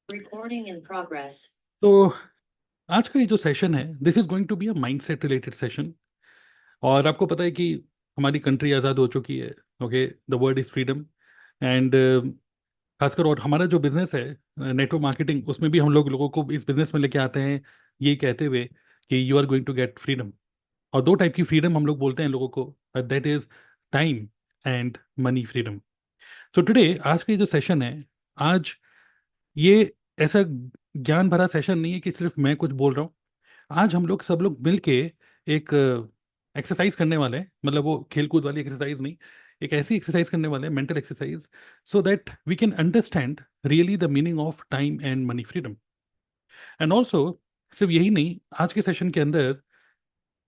Recording in progress. तो आज का ये जो सेशन है, this is going to be a mindset related session. और आपको पता है कि हमारी कंट्री आज़ाद हो चुकी है। Okay, the word is freedom. And खासकर और हमारा जो बिजनेस है, नेटवर्क मार्केटिंग, उसमें भी हम लोगों को इस बिजनेस में लेके आते हैं ये कहते हुए कि you are going to get freedom. और दो टाइप की फ्रीडम हम लोग बोलते हैं लोगों को, that is time and money freedom. So today, आज का ये जो सेशन है, आज ये ऐसा ज्ञान भरा सेशन नहीं है कि सिर्फ मैं कुछ बोल रहा हूँ। आज हम लोग सब लोग मिलके एक एक्सरसाइज करने वाले हैं, मतलब वो खेल कूद वाली एक्सरसाइज नहीं, एक ऐसी एक्सरसाइज करने वाले हैं, mental exercise, so that we can understand really the meaning of time and money freedom. And also, सिर्फ यही नहीं, आज के सेशन के अंदर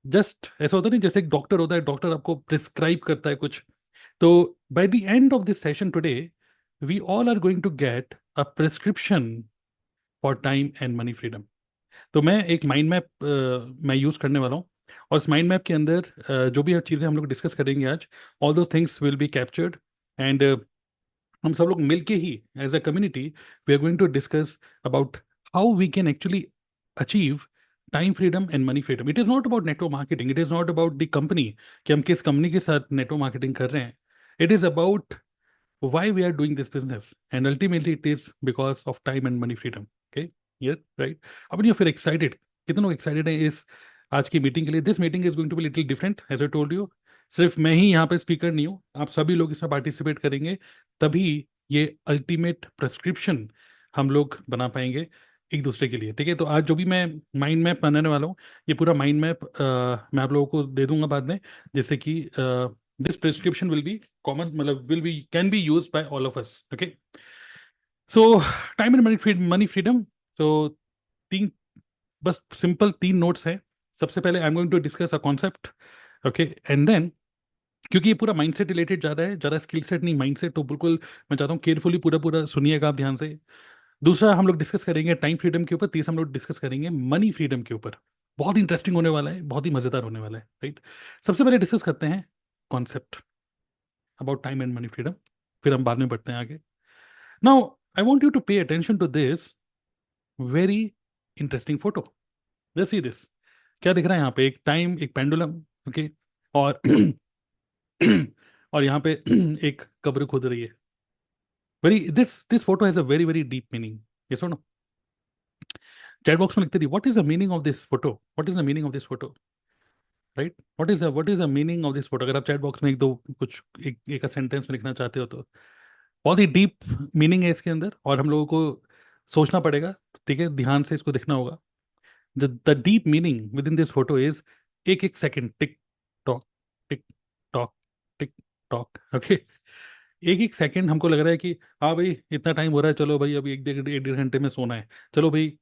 जस्ट ऐसा होता नहीं, जैसे एक डॉक्टर होता है, डॉक्टर आपको प्रिस्क्राइब करता है कुछ, तो by the end of this session today, we all are going to get a prescription for time and money freedom. तो मैं एक माइंड मैप मैं यूज़ करने वाला हूँ। और इस माइंड मैप के अंदर जो भी चीज़ें हम लोग डिस्कस करेंगे आज, ऑल दो things will be captured. And हम सब लोग मिलके ही as a community we are going to discuss about how we can actually achieve time freedom and money freedom. It is not about network marketing, it is not about the company कि हम किस company के साथ network marketing कर रहे हैं। It is about why we are doing this business, and ultimately it is because of time and money freedom. Okay, yeah, right. अब you feel excited, कितने लोग excited हैं इस आज की मीटिंग के लिए? This meeting is going to be little different, as I told you. सिर्फ मैं ही यहाँ पे स्पीकर नहीं हूँ, आप सभी लोग इसमें पार्टिसिपेट करेंगे, तभी ये अल्टीमेट प्रेस्क्रिप्शन हम लोग बना पाएंगे एक दूसरे के लिए। ठीक है, तो आज जो भी मैं माइंड मैप बनाने वाला हूँ, ये पूरा माइंड मैप मैं आप लोगों को दे दूंगा बाद में, जैसे कि this prescription will be common, मतलब will be can be use by all of us. Okay, so time and money freedom. तो तीन, बस सिंपल तीन नोट्स हैं। सबसे पहले I am going to discuss a concept. Okay, and then, क्योंकि ये पूरा माइंडसेट रिलेटेड ज़्यादा है, ज़्यादा स्किल सेट नहीं, माइंडसेट, तो बिल्कुल मैं चाहता हूँ केयरफुली पूरा पूरा सुनिएगा आप ध्यान से। दूसरा हम लोग डिस्कस करेंगे टाइम फ्रीडम के ऊपर। तीसरा हम लोग डिस्कस करेंगे मनी फ्रीडम के ऊपर। बहुत इंटरेस्टिंग होने वाला है, बहुत ही मज़ेदार होने वाला है, राइट। सबसे पहले डिस्कस करते हैं concept about time and money freedom, फिर हम बाद में बढ़ते हैं आगे। Now I want you to pay attention to this very interesting photo. Just see this. क्या दिख रहा है यहाँ पे? एक टाइम, एक पेंडुलम, ओके, और और यहाँ पे एक कब्र खुद रही है। Very, this photo has a very very deep meaning. ये सुनो, चैट बॉक्स में लिखते थी, what is the meaning of this photo, what is the meaning of this photo, right. What is the meaning of this photo? अगर आप chat box में एक दो कुछ एक सेंटेंस में लिखना चाहते हो तो बहुत ही डीप मीनिंग है इसके अंदर, और हम लोगों को सोचना पड़ेगा। ठीक है, ध्यान से इसको देखना होगा। The deep meaning with in this photo is एक एक second, tick tock, tick tock, tick tock. Okay, एक एक सेकंड हमको लग रहा है कि हाँ भाई इतना टाइम हो रहा है, चलो भाई अभी एक डेढ़ घंटे में सोना है, चलो भाई।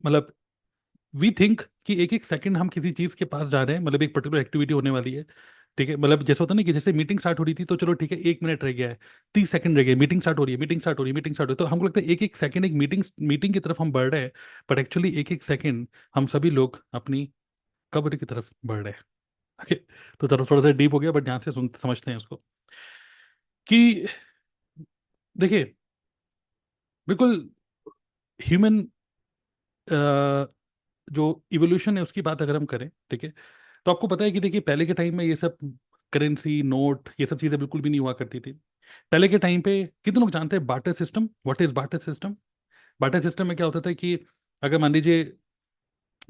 मतलब वी थिंक कि एक एक सेकंड हम किसी चीज़ के पास जा रहे हैं, मतलब एक पर्टिकुलर एक्टिविटी होने वाली है। ठीक है, मतलब जैसे होता है ना कि जैसे मीटिंग स्टार्ट हो रही थी तो चलो ठीक है, 1 मिनट रह गया है, 30 सेकंड रह गए, मीटिंग स्टार्ट हो रही है, मीटिंग स्टार्ट हो रही है, मीटिंग स्टार्ट हो रही है, तो हमको लगता है एक एक सेकंड एक मीटिंग मीटिंग की तरफ हम बढ़ रहे हैं। बट एक्चुअली एक एक सेकंड हम सभी लोग अपनी कब्र की तरफ बढ़ रहे हैं। ओके, तो चलो थोड़ा सा डीप हो गया, बट ध्यान से समझते हैं उसको कि देखिए, बिल्कुल ह्यूमन जो इवोल्यूशन है उसकी बात अगर हम करें, ठीक है, तो आपको पता है कि देखिए पहले के टाइम में ये सब करेंसी, नोट, ये सब चीज़ें बिल्कुल भी नहीं हुआ करती थी। पहले के टाइम पे कितने लोग जानते हैं barter system? What is barter system? Barter system में क्या होता था कि अगर मान लीजिए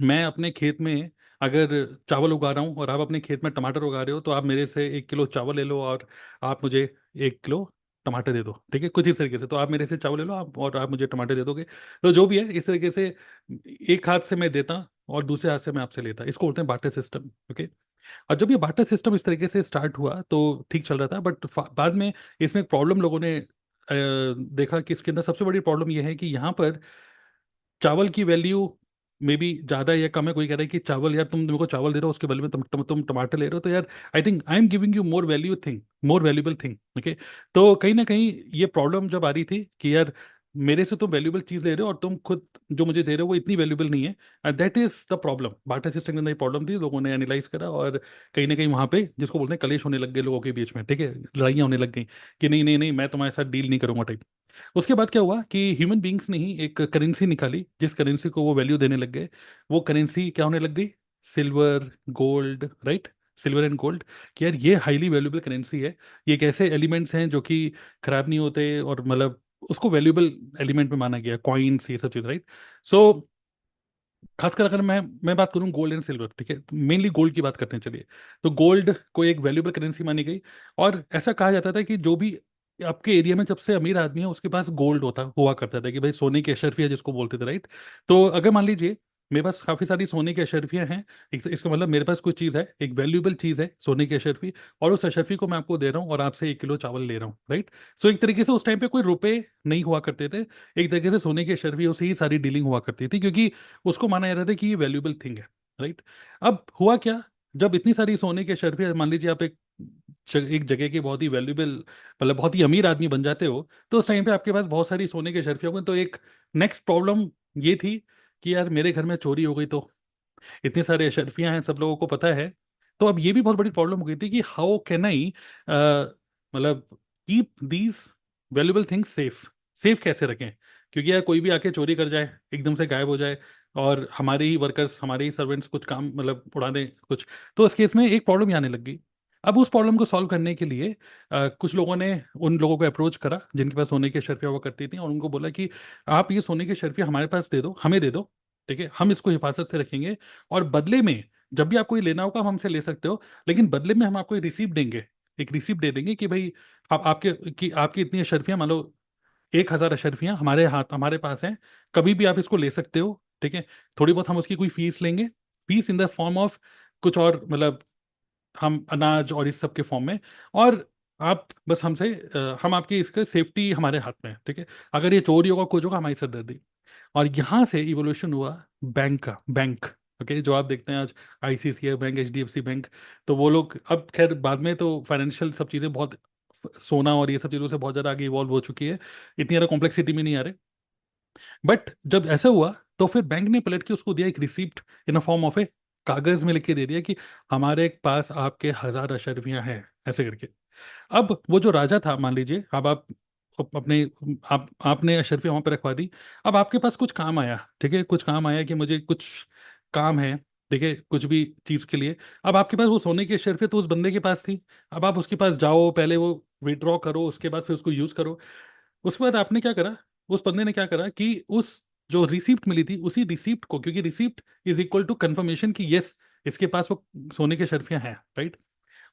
मैं अपने खेत में अगर चावल उगा रहा हूँ और आप अपने खेत में टमाटर उगा रहे हो, तो आप मेरे से 1 किलो चावल ले लो और आप मुझे 1 किलो टमाटर दे दो। ठीक है, कुछ इस तरीके से, तो आप मेरे से चावल ले लो आप, और आप मुझे टमाटर दे दोगे। तो जो भी है इस तरीके से, एक हाथ से मैं देता और दूसरे हाथ से मैं आपसे लेता, इसको बोलते हैं बार्टर सिस्टम। ओके, और जब ये बार्टर सिस्टम इस तरीके से स्टार्ट हुआ तो ठीक चल रहा था, बट बाद में इसमें एक प्रॉब्लम लोगों ने देखा कि इसके अंदर सबसे बड़ी प्रॉब्लम यह है कि यहाँ पर चावल की वैल्यू मे बी ज़्यादा है या कम है। कोई कह रहा है कि चावल, यार तुम मेरे को चावल दे रहे हो, उसके बदले में तुम टमाटर ले रहे हो, तो यार I think I am giving you more value thing, more valuable thing. Okay, तो कहीं ना कहीं ये प्रॉब्लम जब आ रही थी कि यार मेरे से तुम वैल्यूबल चीज़ ले रहे हो और तुम खुद जो मुझे दे रहे हो वो इतनी वैल्यूबल नहीं है, that is the problem. Barter system के अंदर ये प्रॉब्लम थी, लोगों ने एनालाइज करा, और कहीं ना कहीं वहाँ पे जिसको बोलते हैं कलेश होने लग गए लोगों के बीच में। ठीक है, लड़ाइयाँ होने लग गई कि नहीं नहीं नहीं, मैं तुम्हारे साथ डील नहीं करूंगा टाइप। उसके बाद क्या हुआ कि ह्यूमन बींग्स ने ही एक करेंसी निकाली, जिस करेंसी को वो वैल्यू देने लग गए। वो करेंसी क्या होने लग गई? Silver, gold, right. Silver and gold, कि यार ये हाईली वैल्यूएबल करेंसी है। ये एक ऐसे एलिमेंट्स हैं जो कि खराब नहीं होते, और मतलब उसको वैल्यूएबल एलिमेंट में माना गया, कॉइन्स, ये सब चीज़, राइट। सो खासकर अगर मैं बात करूं गोल्ड एंड सिल्वर, ठीक है, तो मेनली गोल्ड की बात करते हैं, चलिए। तो गोल्ड को एक वैल्यूएबल करेंसी मानी गई। और ऐसा कहा जाता था कि जो भी आपके एरिया में सबसे अमीर आदमी है उसके पास गोल्ड होता हुआ करता था, कि भाई सोने की अशर्फिया जिसको बोलते थे, राइट। तो अगर मान लीजिए मेरे पास काफी सारी सोने की अशर्फियां हैं, इसका मतलब मेरे पास कोई चीज़ है, एक वैल्यूएबल चीज़ है सोने की अशर्फी, और उस अशर्फी को मैं आपको दे रहा हूँ और आपसे 1 किलो चावल ले रहा हूँ, राइट। सो एक तरीके से उस टाइम पे कोई रुपए नहीं हुआ करते थे। एक तरीके से सोने की अशर्फियों से ही सारी डीलिंग हुआ करती थी, क्योंकि उसको माना जाता था कि ये वैल्यूएबल थिंग है, राइट। अब हुआ क्या, जब इतनी सारी सोने के अशर्फियां, मान लीजिए आप एक जगह के बहुत ही वैल्यूएबल, मतलब बहुत ही अमीर आदमी बन जाते हो, तो उस टाइम पे आपके पास बहुत सारी सोने के अशर्फियां हो गई। तो एक नेक्स्ट प्रॉब्लम ये थी कि यार मेरे घर में चोरी हो गई, तो इतने सारे अशरफियां हैं, सब लोगों को पता है। तो अब ये भी बहुत बड़ी प्रॉब्लम हो गई थी कि हाउ कैन आई मतलब keep these valuable things safe. Safe कैसे रखें, क्योंकि यार कोई भी आके चोरी कर जाए, एकदम से गायब हो जाए, और हमारे ही वर्कर्स, हमारे ही सर्वेंट्स कुछ काम मतलब उड़ा दें कुछ, तो उस केस में एक प्रॉब्लम ही आने लग गई। अब उस प्रॉब्लम को सॉल्व करने के लिए कुछ लोगों ने उन लोगों को अप्रोच करा जिनके पास सोने की अशर्फियाँ हुआ करती थी, और उनको बोला कि आप ये सोने की अशर्फियाँ हमारे पास दे दो, हमें दे दो, ठीक है, हम इसको हिफाजत से रखेंगे, और बदले में जब भी आपको ये लेना होगा हम हमसे ले सकते हो, लेकिन बदले में हम आपको एक रिसीप्ट देंगे, एक रिसीप्ट दे देंगे कि भाई आप आपकी इतनी अशर्फियाँ, मान लो 1,000 अशर्फियाँ हमारे हाथ हमारे पास हैं, कभी भी आप इसको ले सकते हो, ठीक है। थोड़ी बहुत हम उसकी कोई फीस लेंगे, fees in the form of कुछ और, मतलब हम अनाज और इस सब के फॉर्म में, और आप बस हमसे हम आपकी इसके सेफ्टी हमारे हाथ में है, ठीक है। अगर ये चोरी होगा कुछ होगा, हमारी सरदर्दी। और यहाँ से इवोल्यूशन हुआ बैंक का, बैंक, ओके, जो आप देखते हैं आज आईसीआईसीआई बैंक, एचडीएफसी बैंक। तो वो लोग अब खैर बाद में तो फाइनेंशियल सब चीज़ें बहुत, सोना और ये सब चीज़ों से बहुत ज़्यादा आगे इवॉल्व हो चुकी है, इतनी ज़्यादा कॉम्प्लेक्सिटी में नहीं आ रहे। बट जब ऐसा हुआ तो फिर बैंक ने पलट के उसको दिया एक receipt in a form of a कागज में लिख के दे दिया कि हमारे पास आपके 1,000 अशर्फियां हैं, ऐसे करके। अब वो जो राजा था, मान लीजिए अब आप अपने आपने अशर्फिया वहां पर रखवा दी। अब आपके पास कुछ काम आया, ठीक है, कुछ काम आया कि मुझे कुछ काम है, ठीक है, कुछ भी चीज के लिए। अब आपके पास वो सोने की अशर्फिया तो उस बंदे के पास थी। अब आप उसके पास जाओ, पहले वो विड्रॉ करो, उसके बाद फिर उसको यूज करो। उसके बाद आपने क्या करा, उस बंदे ने क्या करा कि उस जो रिसीप्ट मिली थी, उसी रिसीप्ट को, क्योंकि receipt is equal to confirmation कि यस इसके पास वो सोने की अशर्फियां हैं, राइट।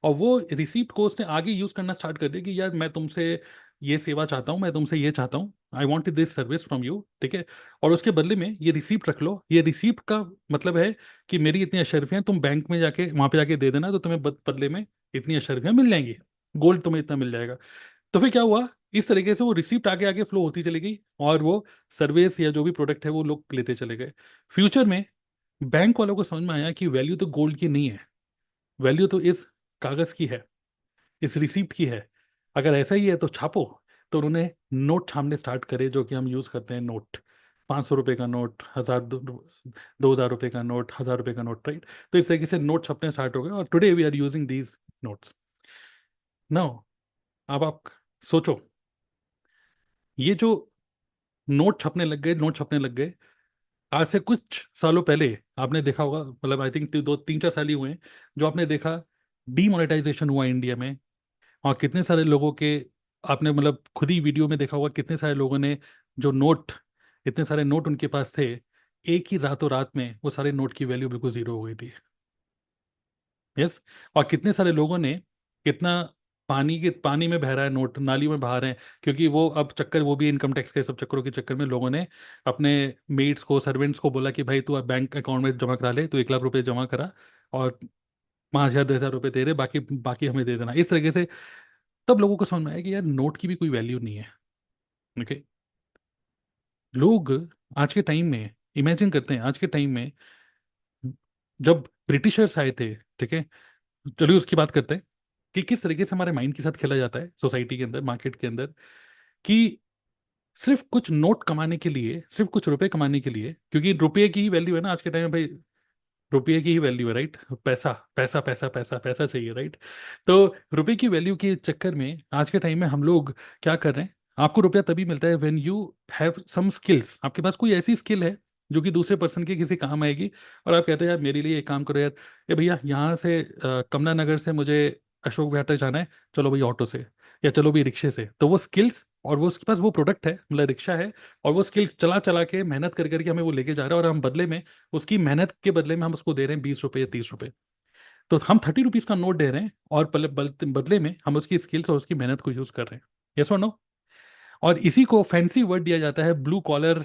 और वो रिसीप्ट को उसने आगे यूज करना स्टार्ट कर दिया कि यार मैं तुमसे ये सेवा चाहता हूँ, मैं तुमसे ये चाहता हूँ, I want this service from you, ठीक है। और उसके बदले में ये रिसीप्ट रख लो। ये रिसीप्ट का मतलब है कि मेरी इतनी अशर्फियां तुम बैंक में जाके वहां पे जाके दे देना, तो तुम्हें बदले में इतनी अशर्फियां मिल जाएंगी, गोल्ड तुम्हें इतना मिल जाएगा। तो फिर क्या हुआ, इस तरीके से वो रिसिप्ट आगे आगे फ्लो होती चली गई, और वो सर्विस या जो भी प्रोडक्ट है वो लोग लेते चले गए। फ्यूचर में बैंक वालों को समझ में आया कि वैल्यू तो गोल्ड की नहीं है, वैल्यू तो इस कागज की है, इस रिसिप्ट की है। अगर ऐसा ही है तो छापो। तो उन्होंने नोट छापने स्टार्ट करे, जो कि हम यूज करते हैं, नोट। 500 रुपए का नोट, 1,000, 2,000 रुपए का नोट, 1,000 रुपए का नोट, राइट। तो इस तरीके से नोट छपने स्टार्ट हो गए, और today we are using these notes. Now अब आप सोचो, ये जो नोट छपने लग गए, नोट छपने लग गए, आज से कुछ सालों पहले आपने देखा होगा, मतलब आई थिंक 2 3 4 साल ही हुए हैं, जो आपने देखा डीमोनेटाइजेशन हुआ इंडिया में। और कितने सारे लोगों के, आपने मतलब खुद ही वीडियो में देखा होगा, कितने सारे लोगों ने जो नोट, इतने सारे नोट उनके पास थे, एक ही रातों रात में वो सारे नोट की वैल्यू बिल्कुल जीरो हो गई थी। यस। और कितने सारे लोगों ने, कितना पानी में बह रहा है नोट, नाली में बहा रहे हैं, क्योंकि वो अब चक्कर, वो भी इनकम टैक्स के सब चक्करों के चक्कर में लोगों ने अपने मेड्स को, सर्वेंट्स को बोला कि भाई तू अब बैंक अकाउंट में जमा करा ले, तो 1 लाख रुपए जमा करा, और 5,000 10,000 रुपए दे रहे, बाकी बाकी हमें दे देना, इस तरीके से। तब लोगों को समझ में आया कि यार नोट की भी कोई वैल्यू नहीं है, ओके। लोग आज के टाइम में इमेजिन करते हैं, आज के टाइम में जब ब्रिटिशर्स आए थे, ठीक है, चलिए उसकी बात करते हैं कि किस तरीके से हमारे माइंड के साथ खेला जाता है सोसाइटी के अंदर, मार्केट के अंदर, कि सिर्फ कुछ नोट कमाने के लिए, सिर्फ कुछ रुपए कमाने के लिए, क्योंकि रुपये की ही वैल्यू है ना आज के टाइम में भाई, रुपये की ही वैल्यू है, राइट। पैसा पैसा पैसा पैसा पैसा चाहिए, राइट। तो रुपए की वैल्यू के चक्कर में आज के टाइम में हम लोग क्या कर रहे हैं, आपको रुपया तभी मिलता है when you have some skills, आपके पास कोई ऐसी स्किल है जो कि दूसरे पर्सन के किसी काम आएगी, और आप कहते हैं यार मेरे लिए एक काम करो यार, ये भैया यहाँ से कमला नगर से मुझे अशोक विहार तक जाना है, चलो भैया ऑटो से, या चलो भाई रिक्शे से। तो वो स्किल्स, और वो उसके पास वो प्रोडक्ट है, मतलब रिक्शा है, और वो स्किल्स चला चला के मेहनत कर करके हमें वो लेके जा रहा है, और हम बदले में, उसकी मेहनत के बदले में हम उसको दे रहे हैं 20 रुपये या 30 रुपये। तो हम 30 रुपीज का नोट दे रहे हैं, और बदले में हम उसकी स्किल्स और उसकी मेहनत को यूज कर रहे हैं। यस और नो? और इसी को फैंसी वर्ड दिया जाता है blue collar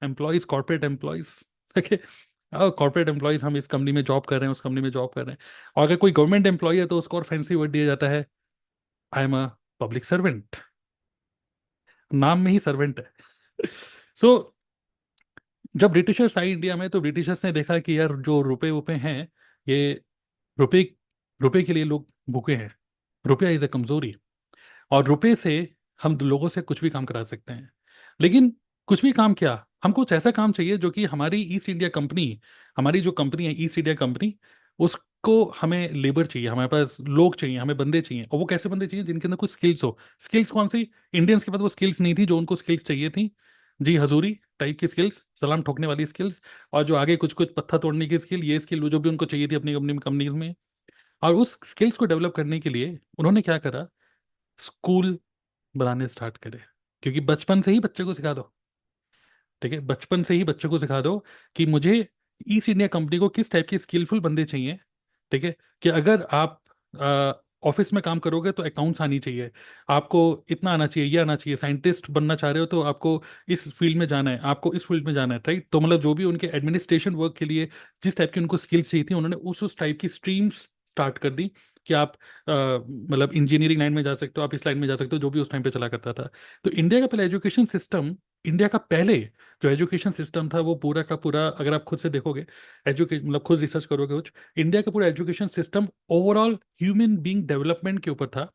employees, corporate employees. Okay, corporate employees, हम इस कंपनी में जॉब कर रहे हैं, उस कंपनी में जॉब कर रहे हैं। और अगर कोई गवर्नमेंट एम्प्लॉय है तो उसको और फैंसी वर्ड दिया जाता है, I am a public servant. नाम में ही सर्वेंट है। सो जब ब्रिटिशर्स आए इंडिया में, तो ब्रिटिशर्स ने देखा कि यार जो रुपए वुपे हैं, ये रुपए रुपए के लिए लोग भूखे हैं, रुपया इज अ कमजोरी, और रुपए से हम लोगों से कुछ भी काम करा सकते हैं। लेकिन कुछ भी काम क्या, हमको कुछ ऐसा काम चाहिए जो कि हमारी ईस्ट इंडिया कंपनी, हमारी जो कंपनी है ईस्ट इंडिया कंपनी, उसको हमें लेबर चाहिए, हमारे पास लोग चाहिए, हमें बंदे चाहिए। और वो कैसे बंदे चाहिए? जिनके अंदर कुछ स्किल्स हो। स्किल्स कौन सी? इंडियंस के पास वो स्किल्स नहीं थी जो उनको स्किल्स चाहिए थी। जी हजूरी टाइप की स्किल्स, सलाम ठोकने वाली स्किल्स, और जो आगे कुछ कुछ पत्थर तोड़ने की स्किल, ये स्किल जो भी उनको चाहिए थी अपनी कंपनी में। और उस स्किल्स को डेवलप करने के लिए उन्होंने क्या करा, स्कूल बनाने स्टार्ट करे। क्योंकि बचपन से ही बच्चे को सिखा दो, ठीक है, बचपन से ही बच्चे को सिखा दो कि मुझे ईस्ट इंडिया कंपनी को किस टाइप के स्किलफुल बंदे चाहिए। ठीक है, कि अगर आप ऑफिस में काम करोगे तो अकाउंट्स आनी चाहिए, आपको इतना आना चाहिए, ये आना चाहिए, साइंटिस्ट बनना चाह रहे हो तो आपको इस फील्ड में जाना है, आपको इस फील्ड में जाना है, राइट? तो मतलब जो भी उनके एडमिनिस्ट्रेशन वर्क के लिए जिस टाइप की उनको स्किल्स चाहिए थी, उन्होंने उस टाइप की स्ट्रीम्स स्टार्ट कर दी कि आप मतलब इंजीनियरिंग लाइन में जा सकते हो, आप इस लाइन में जा सकते हो, जो भी उस टाइम पे चला करता था। तो इंडिया का पहले एजुकेशन सिस्टम, इंडिया का पहले जो एजुकेशन सिस्टम था, वो पूरा का पूरा, अगर आप खुद से देखोगे, मतलब खुद रिसर्च करोगे कुछ, इंडिया का पूरा education system overall human being development के ऊपर था।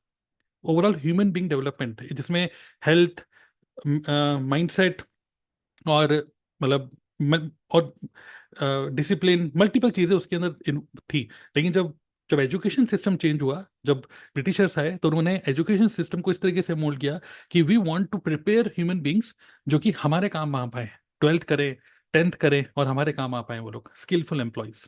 ओवरऑल ह्यूमन बीइंग डेवलपमेंट, जिसमें हेल्थ, माइंडसेट, और मतलब और डिसिप्लिन, मल्टीपल चीज़ें उसके अंदर थी। लेकिन जब जब एजुकेशन सिस्टम चेंज हुआ, जब ब्रिटिशर्स आए, तो उन्होंने एजुकेशन सिस्टम को इस तरीके से मोल्ड किया कि we want to prepare human beings जो कि हमारे काम आ पाए, 12th करें, 10th करें, और हमारे काम आ पाए वो लोग, स्किलफुल एम्प्लॉयज।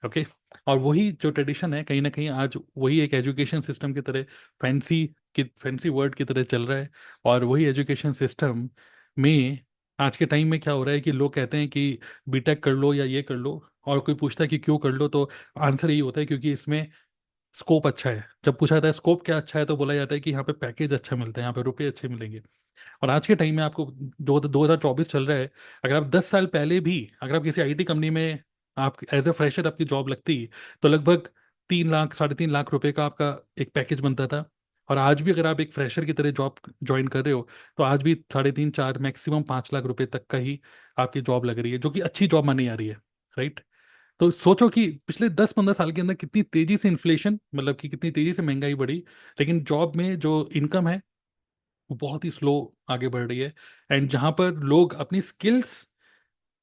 ओके, और वही जो ट्रेडिशन है कहीं ना कहीं आज वही एक एजुकेशन सिस्टम की तरह, फैंसी वर्ड की तरह चल रहा है। और वही एजुकेशन सिस्टम में आज के टाइम में क्या हो रहा है कि लोग कहते हैं कि बीटेक कर लो या ये कर लो, और कोई पूछता है कि क्यों कर लो, तो आंसर यही होता है क्योंकि इसमें स्कोप अच्छा है। जब पूछा जाता है स्कोप क्या अच्छा है, तो बोला जाता है कि यहाँ पे पैकेज अच्छा मिलता है, यहाँ पे रुपए अच्छे मिलेंगे। और आज के टाइम में आपको, जो 2024 चल रहा है, अगर आप 10 साल पहले भी अगर आप किसी आईटी कंपनी में आप एज ए फ्रेशर आपकी जॉब लगती, तो लगभग 3 लाख, 3.5 लाख रुपए का आपका एक पैकेज बनता था। और आज भी अगर आप एक फ्रेशर की तरह जॉब ज्वाइन कर रहे हो, तो आज भी 3.5, 4, मैक्सिमम 5 लाख रुपए तक का ही आपकी जॉब लग रही है, जो कि अच्छी जॉब मानी जा रही है, राइट? तो सोचो कि पिछले 10-15 साल के अंदर कितनी तेजी से इन्फ्लेशन, मतलब कि कितनी तेजी से महंगाई बढ़ी, लेकिन जॉब में जो इनकम है वो बहुत ही स्लो आगे बढ़ रही है। एंड जहां पर लोग अपनी स्किल्स,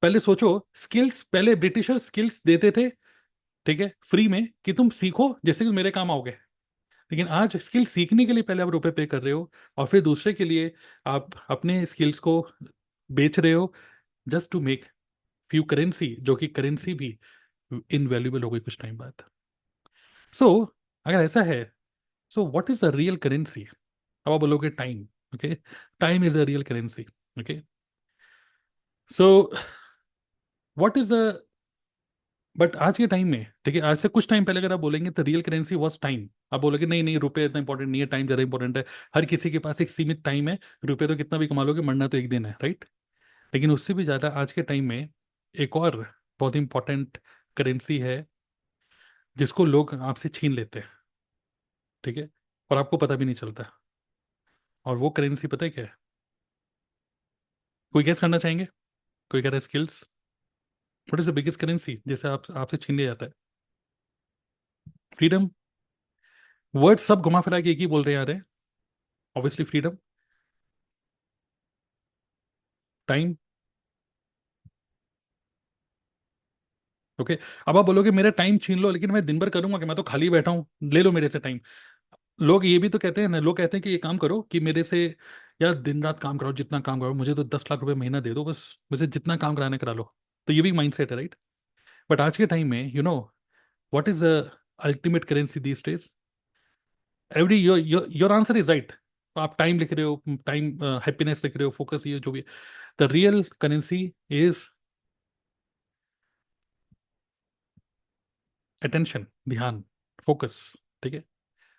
पहले सोचो, स्किल्स पहले ब्रिटिशर स्किल्स देते थे, ठीक है, फ्री में, कि तुम सीखो जैसे कि मेरे काम आओगे। लेकिन आज स्किल सीखने के लिए पहले आप रुपए पे कर रहे हो, और फिर दूसरे के लिए आप अपने स्किल्स को बेच रहे हो, just to make few currency, जो कि करेंसी भी इनवैल्यूएबल हो गई कुछ टाइम बाद। सो अगर ऐसा है, so what is the real currency? अब आप बोलोगे time. Okay, time is the real currency. Okay, so what is the, but आज के टाइम में, ठीक है, आज से कुछ टाइम पहले अगर आप बोलेंगे तो रियल करेंसी वॉज टाइम, आप बोलोगे नहीं नहीं, रुपए इतना इंपॉर्टेंट नहीं है, टाइम ज़्यादा इंपॉर्टेंट है, हर किसी के पास एक सीमित टाइम है, रुपए तो कितना भी कमा लोगे, मरना तो एक दिन है, राइट? लेकिन उससे भी ज़्यादा आज के टाइम में एक और बहुत इंपॉर्टेंट करेंसी है, जिसको लोग आपसे छीन लेते हैं, ठीक है, और आपको पता भी नहीं चलता। और वो करेंसी पता है क्या है? कोई गेस करना चाहेंगे? कोई कह रहा है skills. What is the biggest currency जैसे आप आपसे छीन लिया जाता है? फ्रीडम। वर्ड सब घुमा फिरा के एक ही बोल रहे आ रहे हैं, ऑब्वियसली फ्रीडम, टाइम। ओके, अब आप बोलोगे मेरा टाइम छीन लो, लेकिन मैं दिन भर करूंगा कि मैं तो खाली बैठा हूँ, ले लो मेरे से टाइम। लोग ये भी तो कहते हैं ना, लोग कहते हैं कि ये काम करो कि मेरे से, यार दिन रात काम कराओ, जितना काम कराओ, मुझे तो 10 लाख रुपए महीना दे दो बस, मुझे जितना काम कराने करा लो। तो ये भी माइंड सेट है, राइट? बट आज के टाइम में what is the ultimate currency these days? Every your answer is right. आप टाइम लिख रहे हो, टाइम, हैप्पीनेस लिख रहे हो, फोकस, ये जो भी, the real currency is attention, ध्यान, फोकस। ठीक है?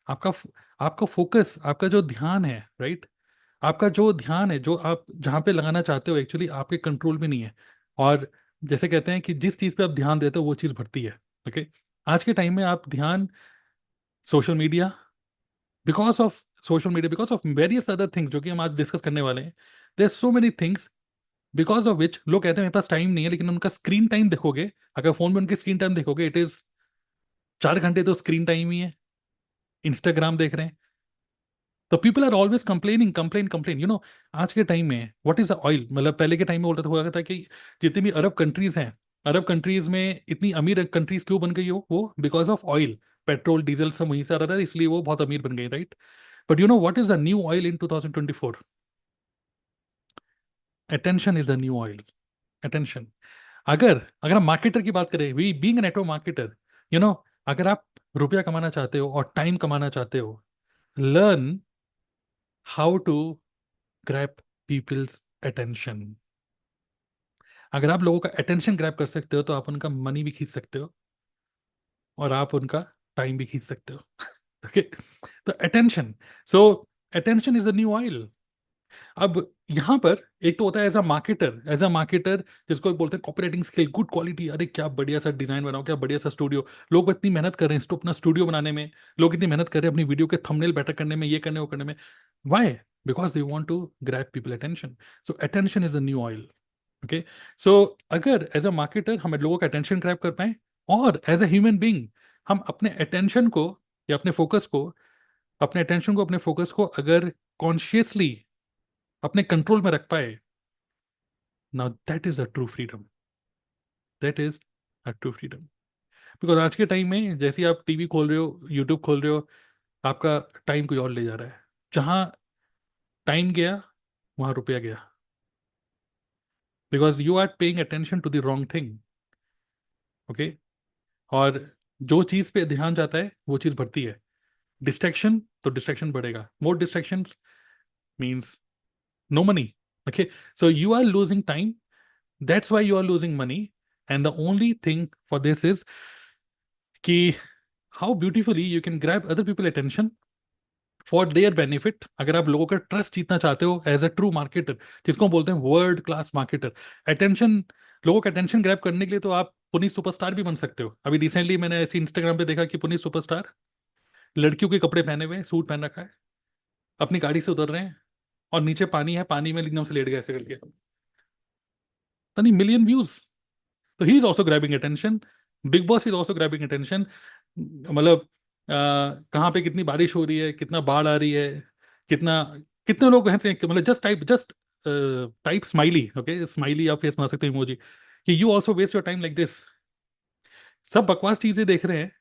आपका आपका फोकस, आपका जो ध्यान है, राइट? आपका जो ध्यान है, जो आप जहाँ पे लगाना चाहते हो, एक्चुअली आपके कंट्रोल में नहीं है। और जैसे कहते हैं कि जिस चीज़ पे आप ध्यान देते हो वो चीज़ बढ़ती है। ओके? आज के टाइम में आप ध्यान, social media, because of various other things जो कि हम आज डिस्कस करने वाले हैं, there so many things because of which लोग कहते हैं मेरे पास टाइम नहीं है, लेकिन उनका स्क्रीन टाइम देखोगे, अगर फोन में उनकी स्क्रीन टाइम देखोगे, इट इज 4 घंटे तो स्क्रीन टाइम ही है, इंस्टाग्राम देख रहे हैं। तो people are always complaining, complain complain. आज के टाइम में व्हाट इज द ऑयल, मतलब पहले के टाइम में बोलता था, हुआ था कि जितनी भी अरब कंट्रीज हैं, अरब कंट्रीज में इतनी अमीर कंट्रीज क्यों बन गई हो, वो because of oil. Petrol diesel सब वहीं से आ रहा था, इसलिए वो बहुत अमीर बन गई, right? But what is the new oil in 2024? Attention is the new oil. Attention. अगर अगर हम मार्केटर की बात करें, we being network marketer, you know अगर आप रुपया कमाना चाहते हो और टाइम कमाना चाहते हो, learn how to grab people's attention. अगर आप लोगों का अटेंशन ग्रैब कर सकते हो, तो आप उनका मनी भी खींच सकते हो, और आप उनका टाइम भी खींच सकते हो। ओके? तो attention, so attention is the new oil. अब यहाँ पर एक तो होता है एज अ मार्केटर जिसको बोलते हैं कॉपरेटिंग स्किल, गुड क्वालिटी, अरे क्या बढ़िया सा डिजाइन बनाओ, क्या बढ़िया सा स्टूडियो। लोग इतनी मेहनत कर रहे हैं अपना स्टूडियो बनाने में, लोग इतनी मेहनत कर रहे हैं अपनी वीडियो के थंबनेल बेटर करने में, ये करने वो करने में। Why? Because they want to grab people attention. So attention is the new oil. Okay? So अगर एज अ मार्केटर हम लोगों का अटेंशन ग्रैब कर पाए, और एज अ ह्यूमन बींग हम अपने अटेंशन को, या अपने फोकस को अगर कॉन्शियसली अपने कंट्रोल में रख पाए, now that is a true freedom. That is a true freedom. Because आज के टाइम में जैसे ही आप टीवी खोल रहे हो, यूट्यूब खोल रहे हो, आपका टाइम कोई और ले जा रहा है। जहाँ टाइम गया, वहाँ रुपया गया, because you are paying attention to the wrong thing. Okay? और जो चीज़ पे ध्यान जाता है वो चीज़ बढ़ती है। डिस्ट्रैक्शन, तो डिस्ट्रैक्शन बढ़ेगा, more distractions means no money. Okay? So you are losing time, that's why you are losing money. And the only thing for this is कि how beautifully you can grab other people attention for their benefit. अगर आप लोगों का trust जीतना चाहते हो as a true marketer, जिसको हम बोलते हैं वर्ल्ड क्लास मार्केटर, अटेंशन, लोगों का अटेंशन ग्रैब करने के लिए तो आप पुनीत सुपरस्टार भी बन सकते हो। अभी रिसेंटली मैंने ऐसे इंस्टाग्राम पे देखा कि पुनीत सुपरस्टार लड़कियों के कपड़े पहने हुए हैं, सूट पहन रखा है, अपनी गाड़ी से उतर रहे हैं, और नीचे पानी है, पानी में एकदम से लेट गए ऐसे करके, तनी मिलियन व्यूज। तो he is also grabbing attention. Big boss is also grabbing attention. मतलब कहाँ पे कितनी बारिश हो रही है, कितना बाढ़ आ रही है, कितना, कितने लोग हैं मतलब just type smiley. Okay? Smiley आप फेस बना सकते हो, इमोजी, कि you also waste your time like this. सब बकवास चीजें देख रहे हैं,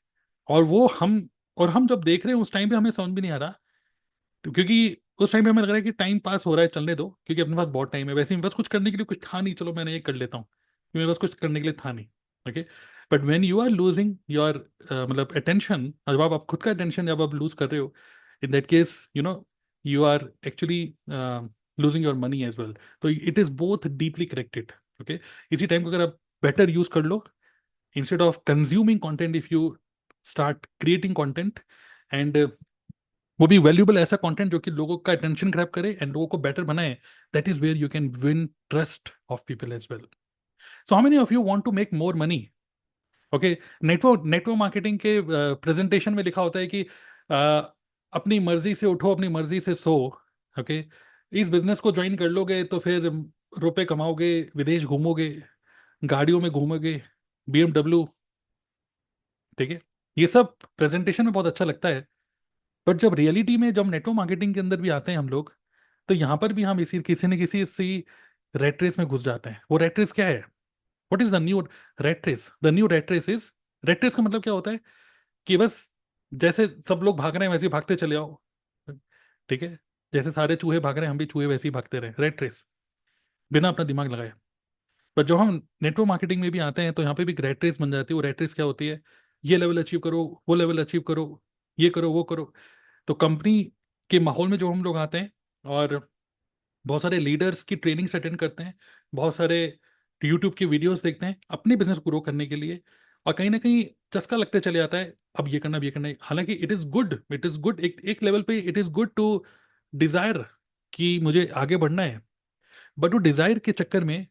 और वो हम जब देख रहे हैं उस टाइम पे हमें समझ भी नहीं आ रहा। तो क्योंकि उस टाइम पे हमें लग रहा है कि टाइम पास हो रहा है, चलने दो, क्योंकि अपने पास बहुत टाइम है, वैसे मेरे पास कुछ करने के लिए कुछ था नहीं, चलो मैंने ये कर लेता हूँ, क्योंकि मेरे पास कुछ करने के लिए था नहीं। Okay? But when you are losing your मतलब अटेंशन, जब आप खुद का अटेंशन जब आप लूज कर रहे हो, in that case you are actually losing your money as well. तो it is both deeply connected. Okay? इसी टाइम को अगर आप बेटर यूज कर लो, instead of consuming content, if you start creating content, and वो भी वैल्यूबल ऐसा कंटेंट जो कि लोगों का अटेंशन ग्रैब करे एंड लोगों को बेटर बनाए, that is where you can win trust of people as well. So how many of you want to make more money? Okay? Network network marketing के प्रेजेंटेशन में लिखा होता है कि अपनी मर्जी से उठो, अपनी मर्जी से सो। ओके? इस बिजनेस को ज्वाइन कर लोगे तो फिर रुपए कमाओगे, विदेश घूमोगे, गाड़ियों में घूमोगे, BMW। ठीक है? ये सब प्रेजेंटेशन में बहुत अच्छा लगता है, बट जब रियलिटी में, जब नेटवर्क मार्केटिंग के अंदर भी आते हैं हम लोग, तो यहाँ पर भी हम इसी किसी न किसी इसी रेट रेस में घुस जाते हैं। वो रेट रेस क्या है? What is the new rat race? The new rat race is, rat race का मतलब क्या होता है? कि बस जैसे सब लोग भाग रहे हैं वैसे ही भागते चले आओ। ठीक है? जैसे सारे चूहे भाग रहे हैं, हम भी चूहे वैसे ही भागते रहे, रेट रेस, बिना अपना दिमाग लगाए। पर जब हम नेटवर्क मार्केटिंग में भी आते हैं तो यहाँ पे भी रेट रेस बन जाती है। वो रेट रेस क्या होती है? ये लेवल अचीव करो, वो लेवल अचीव करो, ये करो, वो करो। तो कंपनी के माहौल में जो हम लोग आते हैं और बहुत सारे लीडर्स की ट्रेनिंग्स अटेंड करते हैं, बहुत सारे यूट्यूब की वीडियोस देखते हैं अपने बिजनेस को ग्रो करने के लिए, और कहीं ना कहीं चस्का लगते चले जाता है, अब ये करना, अब ये करना है। हालांकि it is good, it is good, एक एक लेवल पे it is good to desire कि मुझे आगे बढ़ना है। बट वो डिज़ायर के चक्कर में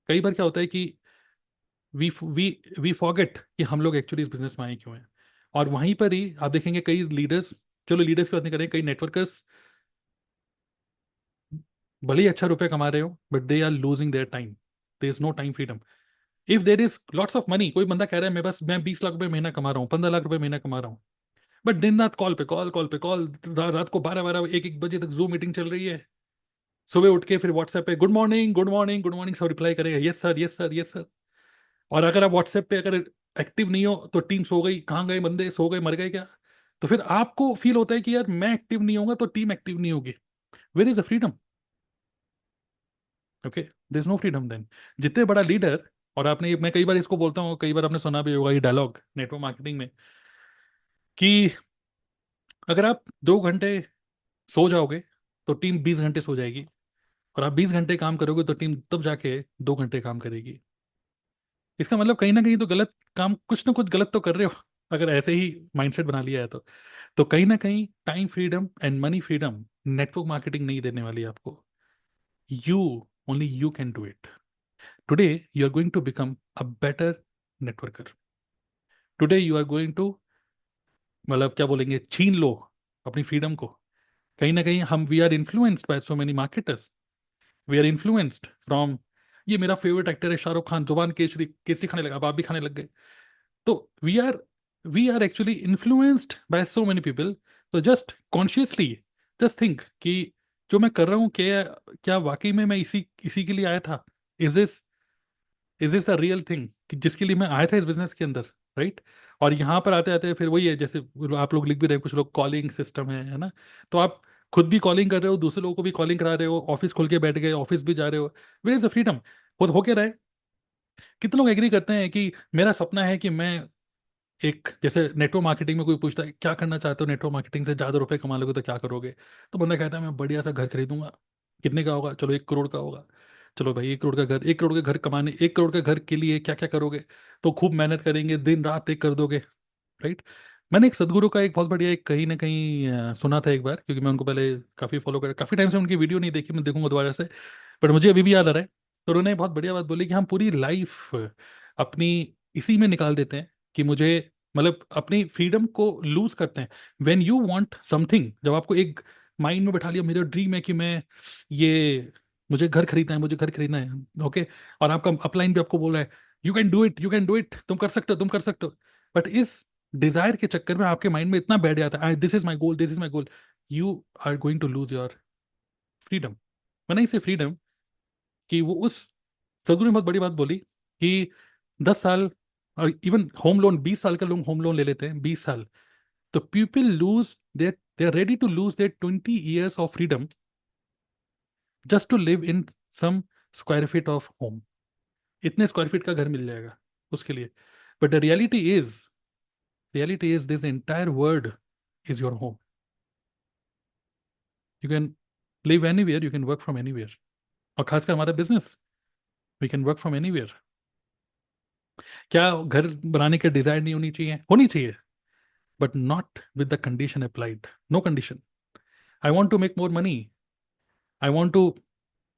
कई बार क्या होता है कि वी वी वी फॉरगेट कि हम लोग एक्चुअली इस बिजनेस में आए क्यों हैं। और वहीं पर ही आप देखेंगे कई लीडर्स, चलो लीडर्स की बात नहीं करें, कई नेटवर्कर्स भले ही अच्छा रुपए कमा रहे हो, but they are losing their time. There is no time freedom. If there is lots of money, कोई बंदा कह रहा है मैं बस मैं 20 लाख रुपए महीना कमा रहा हूँ, 15 लाख रुपए महीना कमा रहा हूँ, बट दिन रात कॉल पे कॉल, कॉल पे कॉल, रात को 12 12 1 1 बजे तक जूम मीटिंग चल रही है, सुबह उठ के फिर व्हाट्सएप पे good morning, good morning, good morning सब रिप्लाई करेगा, yes sir, yes sir, yes sir. और अगर आप व्हाट्सएप पे अगर एक्टिव नहीं हो तो टीम सो गई, कहाँ गए बंदे, सो गए, मर गए क्या? तो फिर आपको फील होता है कि यार मैं एक्टिव नहीं होऊंगा तो टीम एक्टिव नहीं होगी। Where is the freedom? Okay, there is no freedom then. जितने बड़ा लीडर, और आपने मैं कई बार इसको बोलता हूँ, कई बार आपने सुना भी होगा ये डायलॉग नेटवर्क मार्केटिंग में, कि अगर आप 2 घंटे सो जाओगे तो टीम 20 घंटे सो जाएगी, और आप 20 घंटे काम करोगे तो टीम तब जाके 2 घंटे काम करेगी। इसका मतलब कहीं ना कहीं तो गलत काम, कुछ ना कुछ गलत तो कर रहे हो, अगर ऐसे ही माइंडसेट बना लिया है तो कहीं ना कहीं time freedom and money freedom network marketing नहीं देने वाली है आपको। You, only you can do it. Today you are going to become a better networker. Today you are going to, मतलब क्या बोलेंगे, छीन लो अपनी फ्रीडम को। कहीं ना कहीं हम we are influenced by so many marketers, we are influenced from, ये मेरा फेवरेट एक्टर है शाहरुख खान, जुबान केसरी, केसरी खाने लगा, अब आप भी खाने लग गए। तो we are actually influenced by so many people. तो जस्ट कॉन्शियसली जस्ट थिंक कि जो मैं कर रहा हूँ, क्या क्या वाकई में मैं इसी इसी के लिए आया था? Is this is this the real thing कि जिसके लिए मैं आया था इस बिजनेस के अंदर, राइट? और यहाँ पर आते आते फिर वही है, जैसे आप लोग लिख भी रहे हैं, कुछ लोग कॉलिंग सिस्टम है ना? तो आप खुद भी कॉलिंग कर रहे हो, दूसरे लोगों को भी कॉलिंग करा रहे हो, ऑफिस खोल के बैठ गए, ऑफिस भी जा रहे हो। Where is the freedom? खुद हो के रहे। कितने लोग एग्री करते हैं कि मेरा सपना है कि मैं एक, जैसे नेटवर्क मार्केटिंग में कोई पूछता है क्या करना चाहते हो, नेटवर्क मार्केटिंग से ज्यादा रुपए कमा लोगे तो क्या करोगे? तो बंदा कहता है मैं बढ़िया सा घर खरीदूंगा। कितने का होगा? चलो 1 करोड़ का होगा। चलो भाई 1 करोड़ का घर, 1 करोड़ का घर कमाने, 1 करोड़ का घर के लिए क्या क्या करोगे? तो खूब मेहनत करेंगे, दिन रात एक कर दोगे, राइट? मैंने एक सदगुरु का एक बहुत बढ़िया, एक कहीं ना कहीं सुना था एक बार, क्योंकि मैं उनको पहले काफी फॉलो कर, काफी टाइम से उनकी वीडियो नहीं देखी, मैं देखूंगा दोबारा से, बट मुझे अभी भी याद आ रहा है। तो उन्होंने बहुत बढ़िया बात बोली कि हम पूरी लाइफ अपनी इसी में निकाल देते हैं कि मुझे, मतलब अपनी फ्रीडम को लूज करते हैं। व्हेन यू वांट समथिंग, जब आपको एक माइंड में बैठा लिया मेरा ड्रीम है कि मैं ये, मुझे घर खरीदना है, मुझे घर खरीदना है, ओके, और आपका अपलाइन भी आपको बोल रहा है you can do it, you can do it, तुम कर सकते हो, तुम कर सकते हो, बट इस डिजायर के चक्कर में आपके माइंड में इतना बैठ जाता है this is my goal, this is my goal, you are going to lose your freedom. मैं नहीं से फ्रीडम कि वो उस, सदगुरु ने बहुत बड़ी बात बोली कि 10 साल, और इवन होम लोन, 20 साल का लोग होम लोन ले लेते हैं, 20 साल। तो people lose their, they are ready to lose their 20 years of freedom just to live in some square feet of home. इतने स्क्वायर फीट का घर मिल जाएगा उसके लिए। But the reality is this entire world is your home. You can live anywhere, you can work from anywhere. और खासकर हमारा business, we can work from anywhere. क्या घर बनाने की डिजायर नहीं होनी चाहिए? होनी चाहिए, but not with the condition applied. No condition. I want to make more money. I want to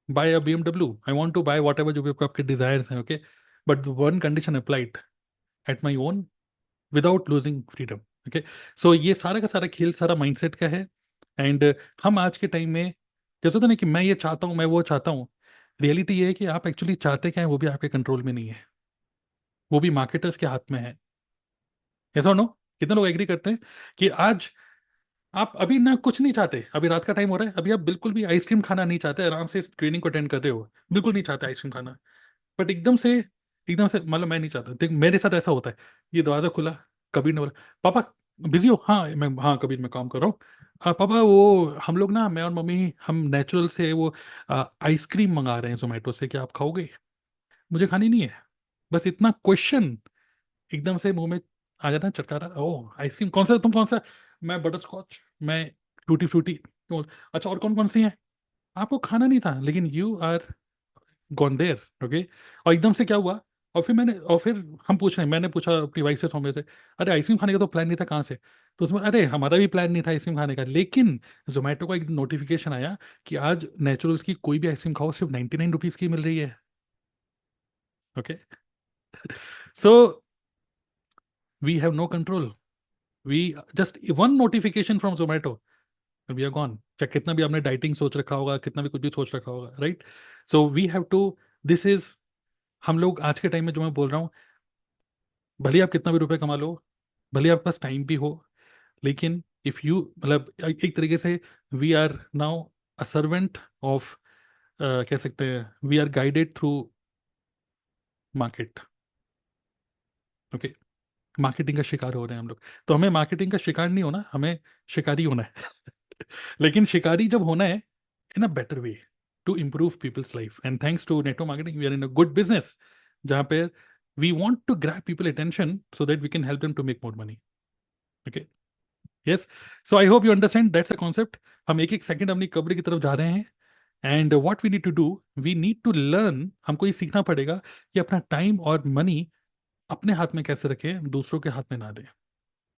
buy a BMW. I want to buy whatever जो भी आपके desires हैं, okay? But the one condition applied at my own without losing freedom. Okay? So ये सारा का सारा खेल सारा mindset का है। एंड हम आज के टाइम में जैसे होता है ना कि मैं ये चाहता हूँ, मैं वो चाहता हूँ, रियलिटी ये है कि आप एक्चुअली चाहते क्या है वो भी आपके कंट्रोल में नहीं है, वो भी मार्केटर्स के हाथ में है। ऐसा नो, कितने लोग एग्री करते हैं कि आज आप अभी ना कुछ नहीं चाहते, अभी रात का टाइम हो रहा है, अभी आप बिल्कुल भी आइसक्रीम खाना नहीं चाहते, आराम से इस ट्रेनिंग को अटेंड कर रहे हो, बिल्कुल नहीं चाहते आइसक्रीम खाना, बट एकदम से मतलब मैं नहीं चाहता, देख मेरे साथ ऐसा होता है, ये दरवाजा खुला, कबीर ने बोला पापा बिजी हो, हाँ मैं, हाँ कबीर मैं काम कर रहा हूँ, पापा वो हम लोग ना, मैं और मम्मी, हम नेचुरल से वो आइसक्रीम मंगा रहे हैं जोमेटो से, क्या आप खाओगे? मुझे खानी नहीं है। बस इतना क्वेश्चन एकदम से मुंह में आ जाता है, चटकारा। ओ आइसक्रीम कौन सा, तुम कौन सा? मैं बटर स्कॉच, मैं टूटी फ्रूटी। अच्छा और कौन कौन सी है? आपको खाना नहीं था, लेकिन you are gone there. Okay. और एकदम से क्या हुआ? और फिर हम पूछ रहे हैं, मैंने पूछा अपनी वाइफ से, सौम्य से, अरे आइसक्रीम खाने का तो प्लान नहीं था, कहाँ से? तो उसमें, अरे हमारा भी प्लान नहीं था आइसक्रीम खाने का, लेकिन जोमेटो का एक नोटिफिकेशन आया कि आज नेचुरल्स की कोई भी आइसक्रीम खाओ, सिर्फ 99 रुपीज की मिल रही है। Okay. So we have no control. We just one notification from Zomato, we are gone. चाहे कितना भी आपने डाइटिंग सोच रखा होगा, कितना भी कुछ भी सोच रखा होगा, right? So we have to, this is, हम लोग आज के टाइम में, जो मैं बोल रहा हूँ, भले ही आप कितना भी रुपए कमा लो, भले ही आपके पास टाइम भी हो, लेकिन इफ यू, मतलब एक तरीके से, we are now a servant of, कह सकते हैं, we are guided through market. Okay. Marketing का शिकार हो रहे हैं हम लोग। तो हमें मार्केटिंग का शिकार नहीं होना, हमें शिकारी होना है। लेकिन शिकारी जब होना है in a better way, to improve people's life, and thanks to network marketing we are in a good business, जहाँ पे we want to grab people attention so that we can help them to make more money. Okay. Yes. So I hope you understand that's a concept. हम एक एक second अपनी कब्र की तरफ जा रहे हैं। And what we need to do, we need to learn, हमको ये सीखना पड़ेगा कि अपना टाइम और मनी अपने हाथ में कैसे रखें, दूसरों के हाथ में ना दें।